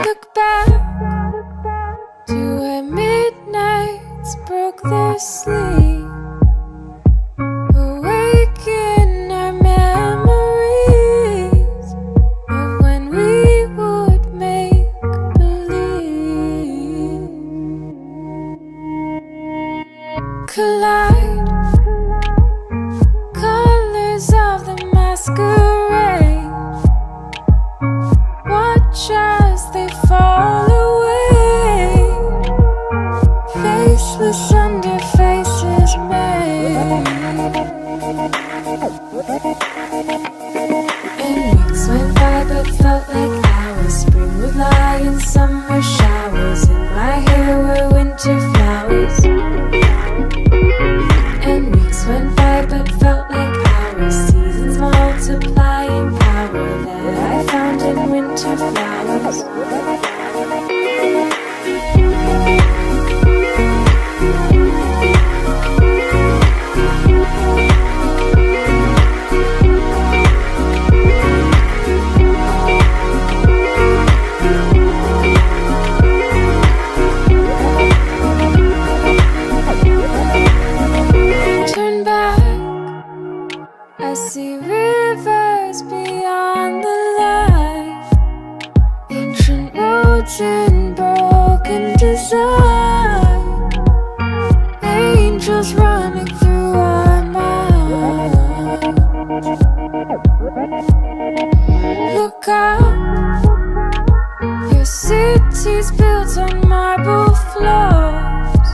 Look back to when midnights broke their sleep, awaken our memories of when we would make believe. Collide colors of the masquerade. Watch as they fall away, faceless under faces made. And weeks went by but felt like hours. Spring would lie in summer showers. In my hair were winter flowers. And weeks went by but felt like hours. Seasons multiplying power that I found in winter flowers. Turn back, I see rivers beyond the light, ancient roads in broken design, angels running through our minds. Look up, your city's built on marble floors,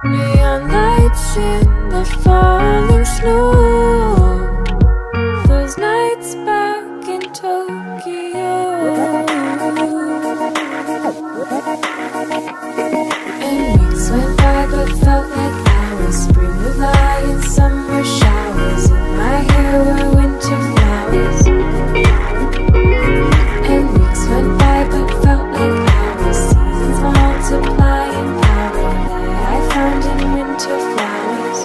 neon lights in the falling snow. Those nights back in Tokyo. And weeks went by but felt like hours. Spring would lie in summer showers. In my hair were winter flowers. And weeks went by but felt like hours. Seasons multiplying power that I found in winter flowers.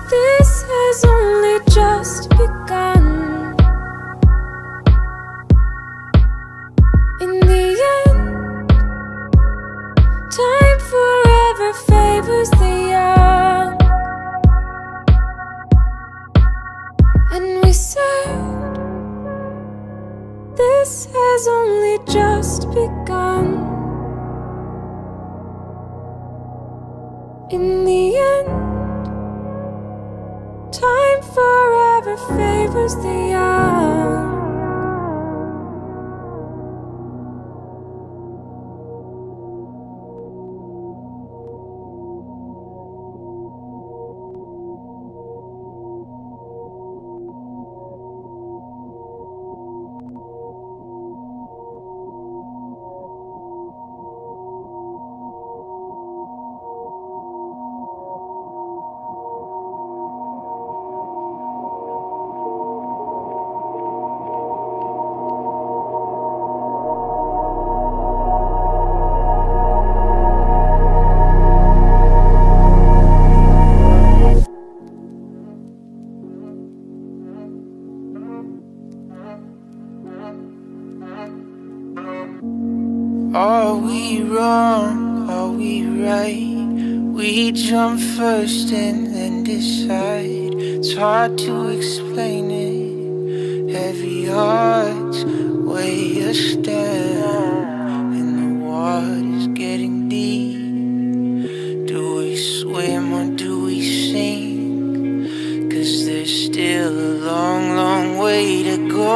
This has only just begun. In the end, time forever favors the young. And we said, this has only just begun. In the end, time forever favors the young. Are we wrong? Are we right? We jump first and then decide. It's hard to explain it. Heavy hearts weigh us down, and the water's getting deep. Do we swim or do we sink? 'Cause there's still a long, long way to go.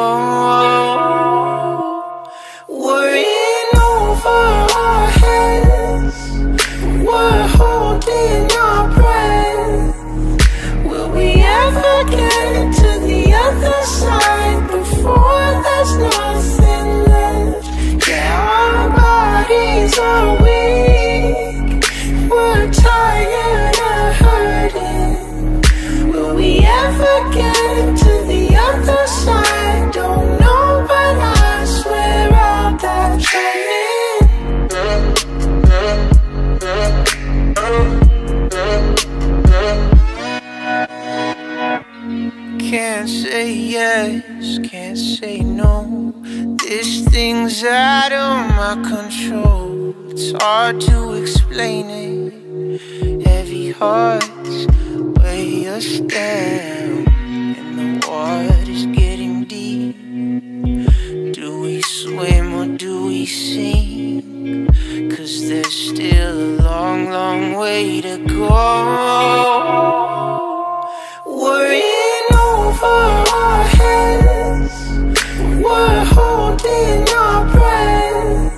Worrying over our heads, we're holding our breath. Will we ever get to the other side before there's nothing left? Yeah, our bodies are weak, we're tired of hurting. Will we ever get to the other side? Don't know, but I swear I'll die trying. Can't say yes, can't say no. This thing's out of my control. It's hard to explain it. Heavy hearts weigh us down, and the water's getting deep. Do we swim or do we sink? 'Cause there's still a long, long way to go. Worrying over our heads, we're holding our breath.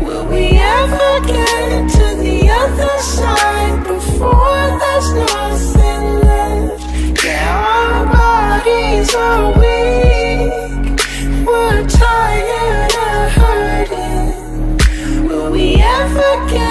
Will we ever get to the other side before there's nothing left? Yeah, our bodies are weak, we're tired of hurting. Will we ever get